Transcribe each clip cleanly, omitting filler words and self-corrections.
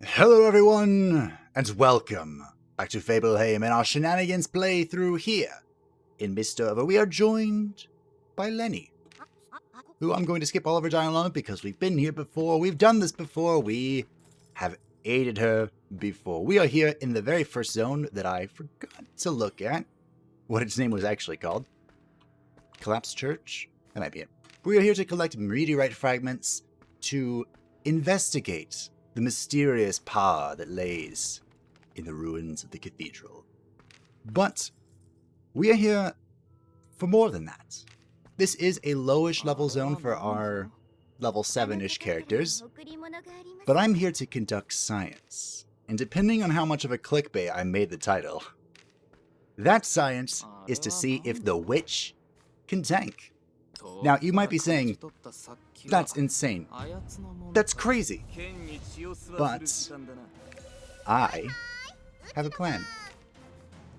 Hello everyone, and welcome back to Fableheimr and our Shenanigans playthrough here. In MISTOVER, we are joined by Lenny, who I'm going to skip all of her dialogue because we've been here before, we've done this before, we have aided her before. We are here in the very first zone that I forgot to look at what its name was actually called. Collapsed Church? That might be it. We are here to collect meteorite fragments to investigate the mysterious power that lays in the ruins of the cathedral. But we are here for more than that. This is a lowish level zone for our level 7-ish characters, but I'm here to conduct science. And depending on how much of a clickbait I made the title, that science is to see if the witch can tank. Now, you might be saying, that's insane. That's crazy. But I have a plan.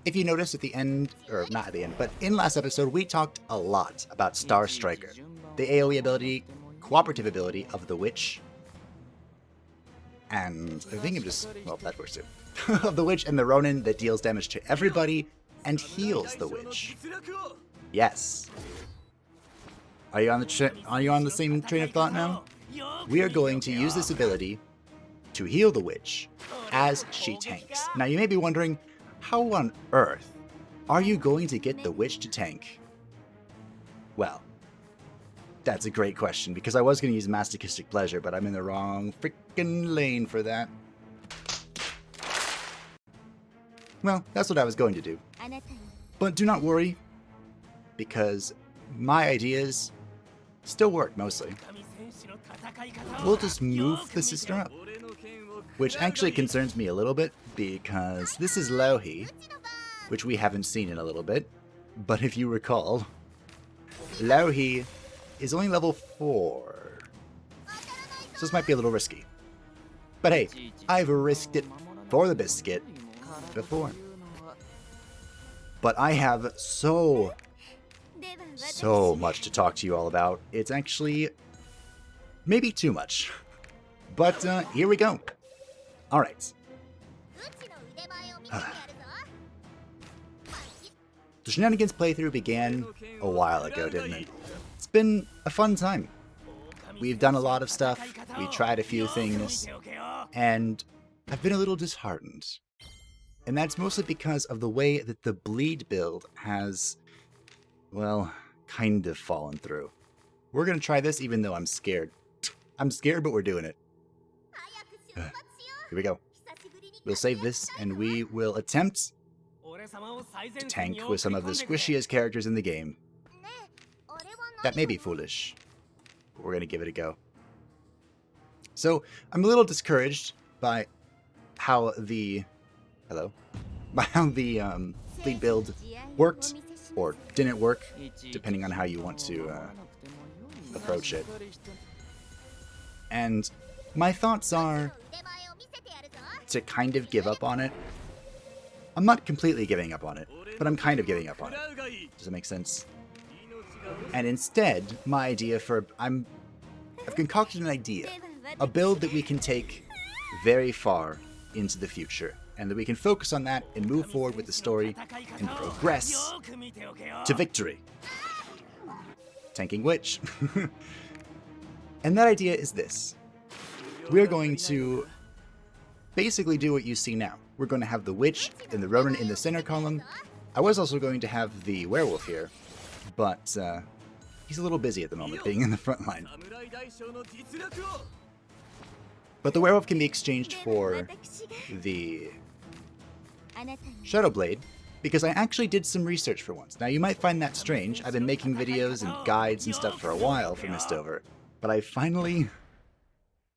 If you notice at the end, or not at the end, but in last episode, we talked a lot about Star Striker, the AoE ability, cooperative ability of the witch, and I think I'm just, well, that works too, of the witch and the Ronin that deals damage to everybody and heals the witch. Yes. Are you on the same train of thought now? We are going to use this ability to heal the witch as she tanks. Now you may be wondering, how on earth are you going to get the witch to tank? Well, that's a great question, because I was going to use masochistic pleasure, but I'm in the wrong freaking lane for that. Well, that's what I was going to do. But do not worry, because my ideas still work mostly. We'll just move the sister up, which actually concerns me a little bit, because this is Lauhi, which we haven't seen in a little bit. But if you recall, Lauhi is only level 4, so this might be a little risky. But hey, I've risked it for the biscuit before. But I have so much to talk to you all about. It's actually maybe too much. But here we go. Alright. The Shenanigans playthrough began a while ago, didn't it? It's been a fun time. We've done a lot of stuff, we tried a few things, and I've been a little disheartened. And that's mostly because of the way that the bleed build has, well, kind of fallen through. We're gonna try this even though I'm scared. I'm scared, but we're doing it. Here we go. We'll save this, and we will attempt to tank with some of the squishiest characters in the game. That may be foolish, but we're gonna give it a go. So, I'm a little discouraged by how the... by how the bleed build worked, or didn't work, depending on how you want to approach it. And my thoughts are to kind of give up on it. I'm not completely giving up on it, but I'm kind of giving up on it. Does that make sense? And instead, my idea for... I've concocted an idea. A build that we can take very far into the future, and that we can focus on that and move forward with the story and progress to victory. Tanking witch. And that idea is this. We're going to basically do what you see now. We're going to have the witch and the Ronin in the center column. I was also going to have the werewolf here, but he's a little busy at the moment being in the front line. But the werewolf can be exchanged for the Shadow Blade, because I actually did some research for once. Now you might find that strange. I've been making videos and guides and stuff for a while for MISTOVER, but I finally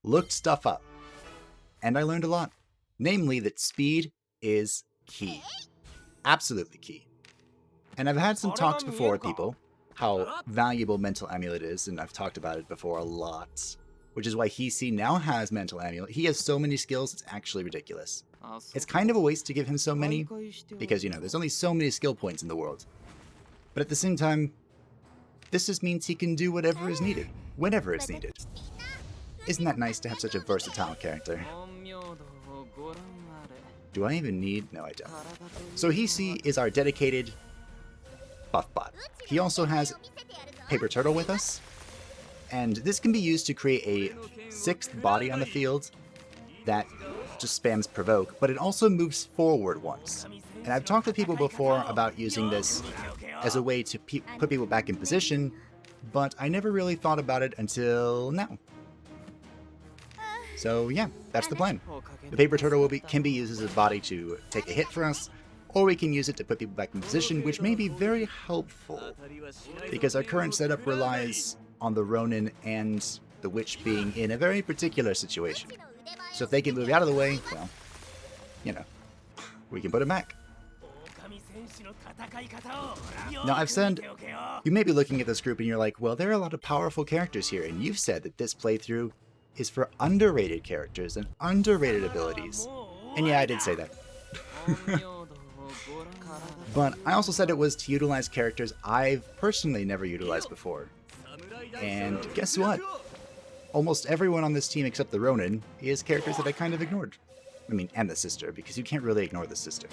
looked stuff up, and I learned a lot. Namely that speed is key. Absolutely key. And I've had some talks before with people, how valuable Mental Amulet is, and I've talked about it before a lot. Which is why Hisi now has Mental Amulet. He has so many skills, it's actually ridiculous. It's kind of a waste to give him so many, because, you know, there's only so many skill points in the world. But at the same time, this just means he can do whatever is needed, whenever it's needed. Isn't that nice to have such a versatile character? Do I even need? No, I don't. So Hisi is our dedicated buff bot. He also has Paper Turtle with us, and this can be used to create a 6th body on the field that just spams provoke, but it also moves forward once. And I've talked to people before about using this as a way to put people back in position, but I never really thought about it until now. So yeah, that's the plan. The Paper Turtle can be used as a body to take a hit for us, or we can use it to put people back in position, which may be very helpful, because our current setup relies on the Ronin and the Witch being in a very particular situation. So if they can move out of the way, well, you know, we can put them back. Now, I've said, you may be looking at this group and you're like, well, there are a lot of powerful characters here, and you've said that this playthrough is for underrated characters and underrated abilities. And yeah, I did say that. But I also said it was to utilize characters I've personally never utilized before. And guess what? Almost everyone on this team except the Ronin is characters that I kind of ignored. I mean, and the sister, because you can't really ignore the sister.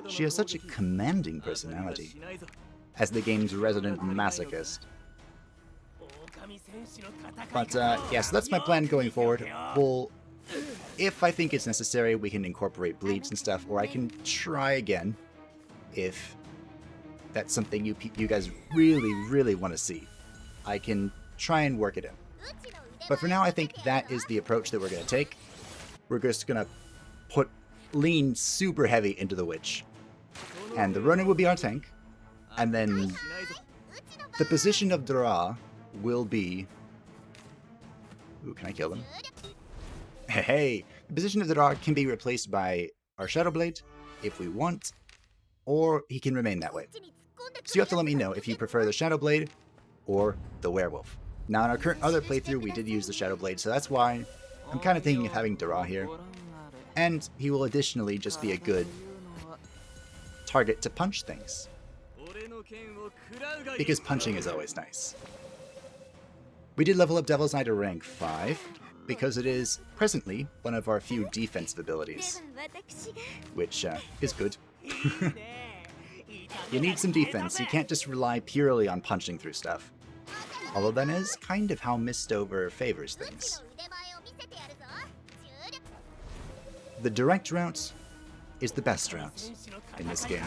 She has such a commanding personality, as the game's resident masochist. But yeah, so that's my plan going forward. We'll, if I think it's necessary, we can incorporate bleeds and stuff, or I can try again if that's something you guys really, really want to see. I can try and work it in. But for now, I think that is the approach that we're going to take. We're just going to lean super heavy into the Witch. And the Ronin will be our tank. And then the position of Dra will be... Ooh, can I kill them? Hey! The position of Dra can be replaced by our Shadowblade, if we want, or he can remain that way. So you have to let me know if you prefer the Shadowblade or the Werewolf. Now, in our current other playthrough, we did use the Shadowblade, so that's why I'm kind of thinking of having Dra here. And he will additionally just be a good target to punch things, because punching is always nice. We did level up Devil's Eye to rank 5, because it is presently one of our few defensive abilities, which is good. You need some defense, you can't just rely purely on punching through stuff. Although that is kind of how MISTOVER favors things. The direct route is the best route in this game.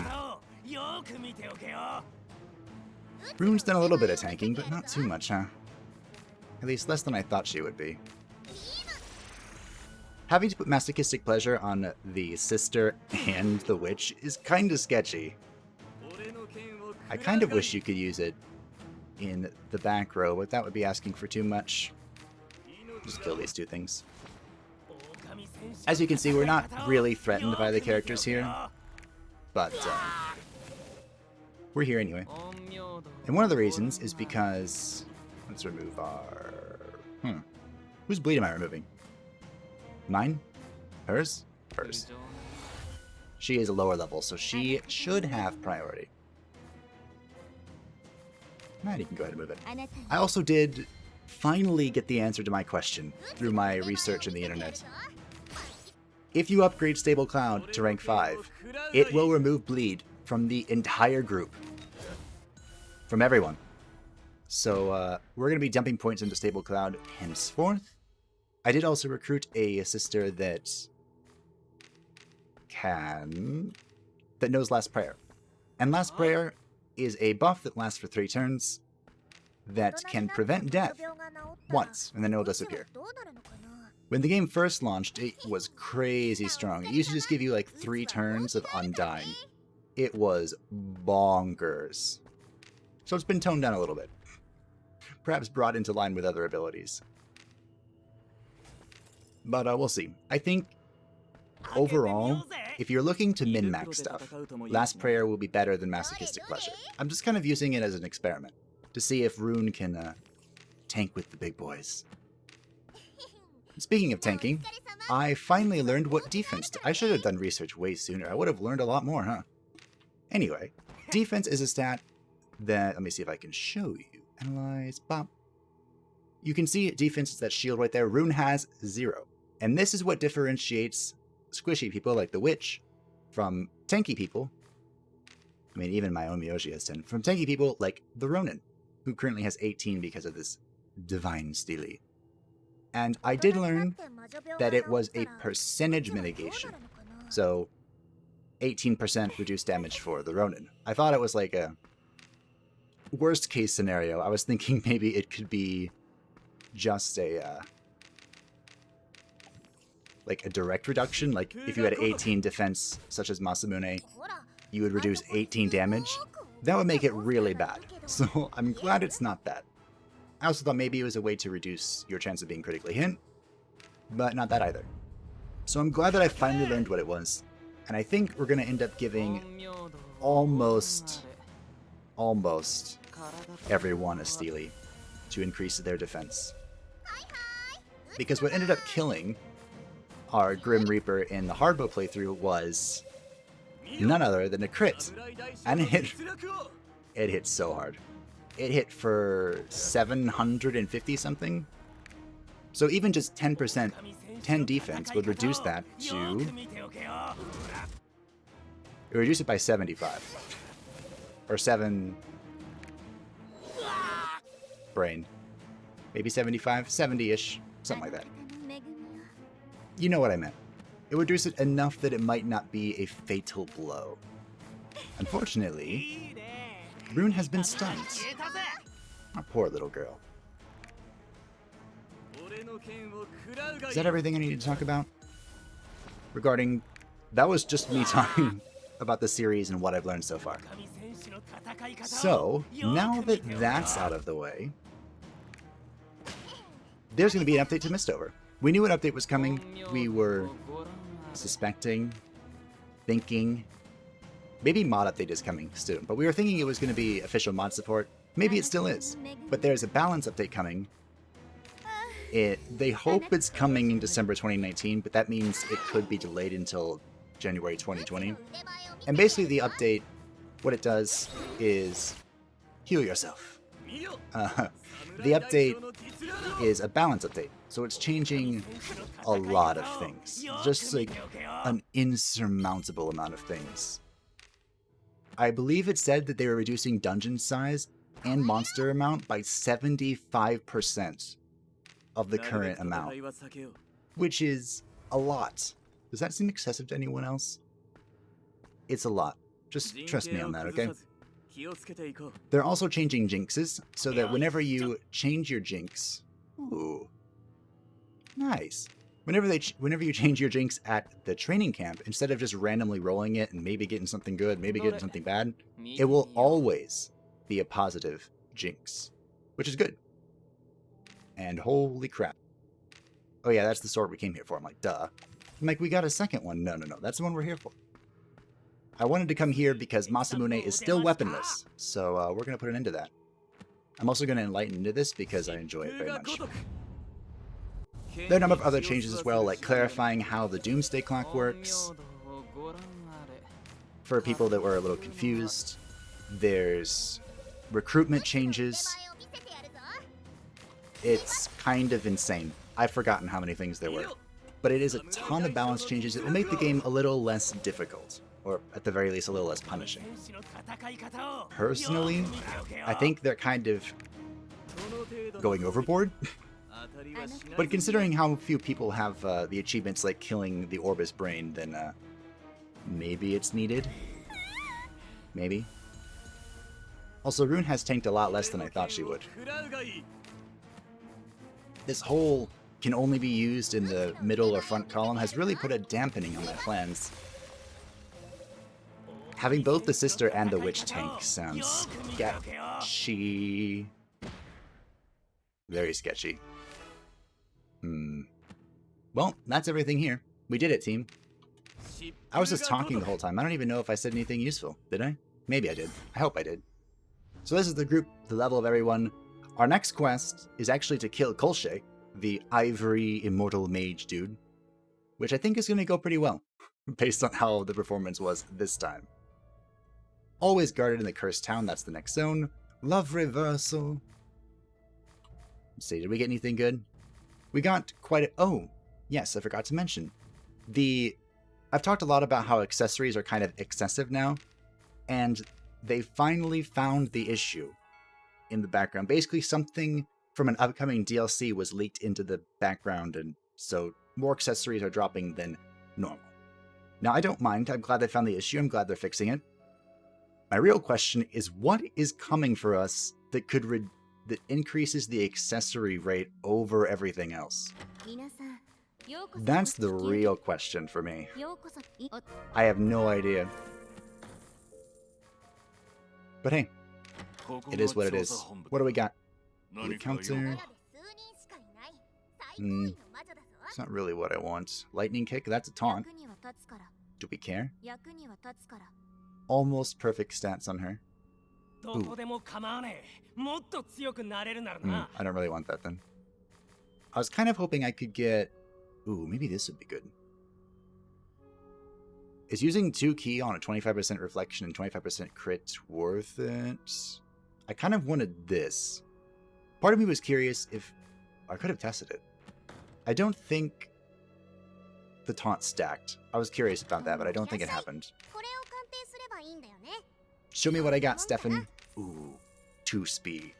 Rune's done a little bit of tanking, but not too much, huh? At least less than I thought she would be. Having to put masochistic pleasure on the sister and the Witch is kind of sketchy. I kind of wish you could use it in the back row, but that would be asking for too much. Just kill these two things. As you can see, we're not really threatened by the characters here, but we're here anyway. And one of the reasons is because... Let's remove our... Whose bleed am I removing? Mine? Hers? Hers. She is a lower level, so she should have priority. Alright, you can go ahead and move it. I also did finally get the answer to my question through my research on the internet. If you upgrade Stable Cloud to rank 5, it will remove bleed from the entire group. From everyone. So we're going to be dumping points into Stable Cloud henceforth. I did also recruit a sister that knows Last Prayer. And Last Prayer is a buff that lasts for 3 turns that can prevent death once, and then it'll disappear. When the game first launched, it was crazy strong. It used to just give you like 3 turns of undying. It was bonkers. So it's been toned down a little bit. Perhaps brought into line with other abilities. But we'll see. I think, overall, if you're looking to min-max stuff, Last Prayer will be better than Masochistic Pleasure. I'm just kind of using it as an experiment, to see if Rune can tank with the big boys. Speaking of tanking, I finally learned what defense... I should have done research way sooner. I would have learned a lot more, huh? Anyway, defense is a stat that... Let me see if I can show you. Analyze, bop. You can see defenses that shield right there. Rune has 0. And this is what differentiates squishy people like the Witch from tanky people. I mean, even my own Miyoshi has 10. From tanky people like the Ronin, who currently has 18 because of this divine Steely. And I did learn that it was a percentage mitigation. So 18% reduced damage for the Ronin. I thought it was like a worst case scenario. I was thinking maybe it could be just a like a direct reduction. Like if you had 18 defense, such as Masamune, you would reduce 18 damage. That would make it really bad. So I'm glad it's not that. I also thought maybe it was a way to reduce your chance of being critically hit, but not that either. So I'm glad that I finally learned what it was. And I think we're going to end up giving almost everyone a Steely to increase their defense. Because what ended up killing our Grim Reaper in the hardbow playthrough was none other than a crit. And it hit so hard. It hit for 750 something. So even just 10%, 10 defense would reduce that to... It would reduce it by 75. Or 7... brain. Maybe 75? 70-ish. Something like that. You know what I meant. It would reduce it enough that it might not be a fatal blow. Unfortunately, Rune has been stunned. Our poor little girl. Is that everything I need to talk about? Regarding... That was just me talking about the series and what I've learned so far. So, now that that's out of the way, there's going to be an update to MISTOVER. We knew an update was coming. We were suspecting, thinking, maybe mod update is coming soon, but we were thinking it was going to be official mod support. Maybe it still is, but there's a balance update coming. They hope it's coming in December 2019, but that means it could be delayed until January 2020. And basically the update, what it does is heal yourself. The update is a balance update, so it's changing a lot of things. Just like an insurmountable amount of things. I believe it said that they were reducing dungeon size and monster amount by 75% of the current amount, which is a lot. Does that seem excessive to anyone else? It's a lot. Just trust me on that, okay? They're also changing jinxes, so that whenever you change your jinx... Ooh. Nice. Whenever you change your jinx at the training camp, instead of just randomly rolling it and maybe getting something good, maybe getting something bad, it will always be a positive jinx, which is good. And holy crap. Oh yeah, that's the sword we came here for. I'm like, duh. I'm like, we got a second one. No, that's the one we're here for. I wanted to come here because Masamune is still weaponless, so we're going to put an end to that. I'm also going to enlighten into this because I enjoy it very much. There are a number of other changes as well, like clarifying how the Doomsday Clock works. For people that were a little confused, there's recruitment changes. It's kind of insane. I've forgotten how many things there were. But it is a ton of balance changes. It will make the game a little less difficult. Or at the very least a little less punishing. Personally, I think they're kind of going overboard. But considering how few people have the achievements like killing the Orbis Brain, then maybe it's needed. Maybe. Also, Rune has tanked a lot less than I thought she would. This whole can only be used in the middle or front column has really put a dampening on my plans. Having both the sister and the witch tank sounds sketchy. Very sketchy. Well, that's everything here. We did it, team. I was just talking the whole time. I don't even know if I said anything useful. Did I? Maybe I did. I hope I did. So this is the group, the level of everyone. Our next quest is actually to kill Kolshe, the ivory immortal mage dude, which I think is going to go pretty well, based on how the performance was this time. Always guarded in the cursed town, that's the next zone. Love reversal. Let's see, did we get anything good? We got quite a... Oh, yes, I forgot to mention. I've talked a lot about how accessories are kind of excessive now, and they finally found the issue in the background. Basically, something from an upcoming DLC was leaked into the background, and so more accessories are dropping than normal. Now, I don't mind. I'm glad they found the issue. I'm glad they're fixing it. My real question is, what is coming for us that that increases the accessory rate over everything else? That's the real question for me. I have no idea. But hey, it is what it is. What do we got? The counter. It's not really what I want. Lightning kick, that's a taunt. Do we care? Almost perfect stats on her. Ooh. I don't really want that then. I was kind of hoping I could get... Ooh, maybe this would be good. Is using 2 ki on a 25% reflection and 25% crit worth it? I kind of wanted this. Part of me was curious if... I could have tested it. I don't think the taunt stacked. I was curious about that, but I don't think it happened. Show me what I got, Stefan. Ooh, 2 speed.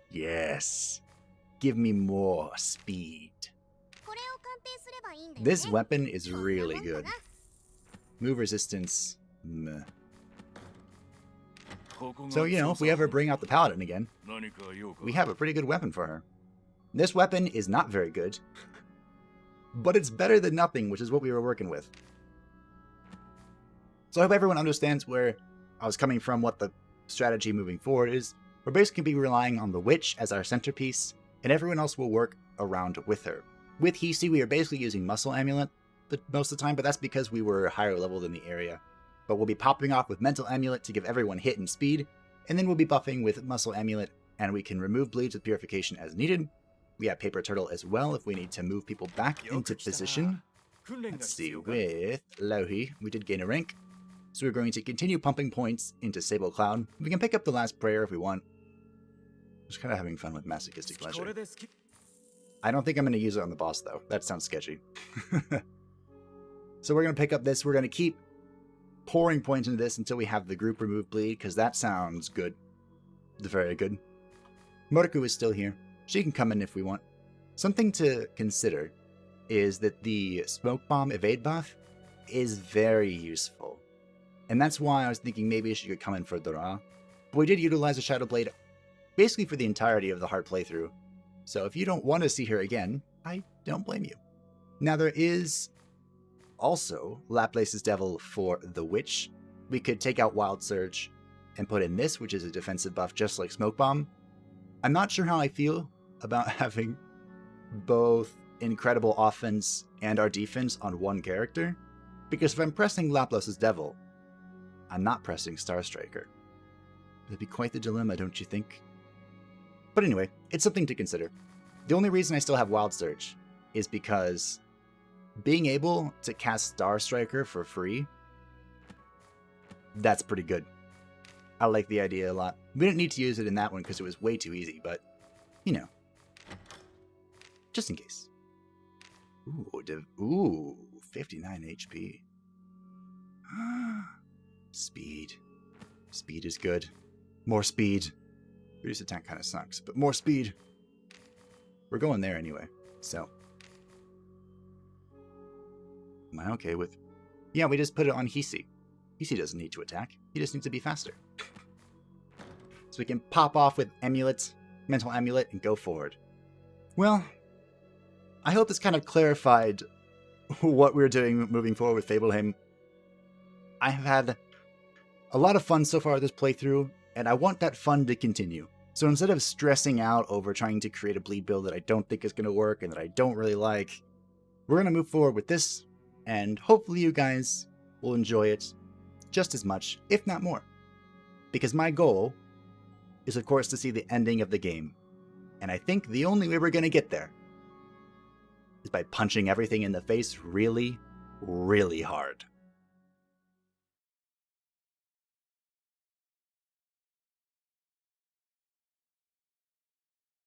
Yes. Give me more speed. This weapon is really good. Move resistance, meh. So, you know, if we ever bring out the Paladin again, we have a pretty good weapon for her. This weapon is not very good, but it's better than nothing, which is what we were working with. So I hope everyone understands where I was coming from, what the strategy moving forward is. We're basically be relying on the Witch as our centerpiece, and everyone else will work around with her. With Hisi, we are basically using Muscle Amulet most of the time, but that's because we were higher level than the area. But we'll be popping off with Mental Amulet to give everyone hit and speed, and then we'll be buffing with Muscle Amulet, and we can remove bleeds with Purification as needed. We have Paper Turtle as well if we need to move people back into position. Let's see, with Lauhi, we did gain a rank, so we're going to continue pumping points into Sable Cloud. We can pick up the last prayer if we want. Just kind of having fun with masochistic pleasure. I don't think I'm going to use it on the boss, though. That sounds sketchy. So we're going to pick up this. We're going to keep pouring points into this until we have the group remove bleed, because that sounds good. Very good. Motoku is still here. She can come in if we want. Something to consider is that the Smoke Bomb evade buff is very useful. And that's why I was thinking maybe she could come in for Dora. But we did utilize a Shadow Blade basically for the entirety of the hard playthrough. So if you don't want to see her again, I don't blame you. Now there is also Laplace's Devil for the Witch. We could take out Wild Surge and put in this, which is a defensive buff just like Smoke Bomb. I'm not sure how I feel about having both incredible offense and our defense on one character, because if I'm pressing Laplace's Devil, I'm not pressing Star Striker. It'd be quite the dilemma, don't you think? But anyway, it's something to consider. The only reason I still have Wild Surge is because being able to cast Star Striker for free, that's pretty good. I like the idea a lot. We didn't need to use it in that one because it was way too easy, but, you know, just in case. Ooh, 59 HP. Speed. Speed is good. More speed. Reduced attack kind of sucks, but more speed. We're going there anyway, so. Am I okay with... Yeah, we just put it on Hisi. Hisi doesn't need to attack. He just needs to be faster. So we can pop off with Amulet, Mental Amulet, and go forward. Well, I hope this kind of clarified what we're doing moving forward with Fableheimr. I have had a lot of fun so far with this playthrough, and I want that fun to continue. So instead of stressing out over trying to create a bleed build that I don't think is going to work and that I don't really like, we're going to move forward with this, and hopefully you guys will enjoy it just as much, if not more. Because my goal is, of course, to see the ending of the game. And I think the only way we're going to get there is by punching everything in the face really, really hard.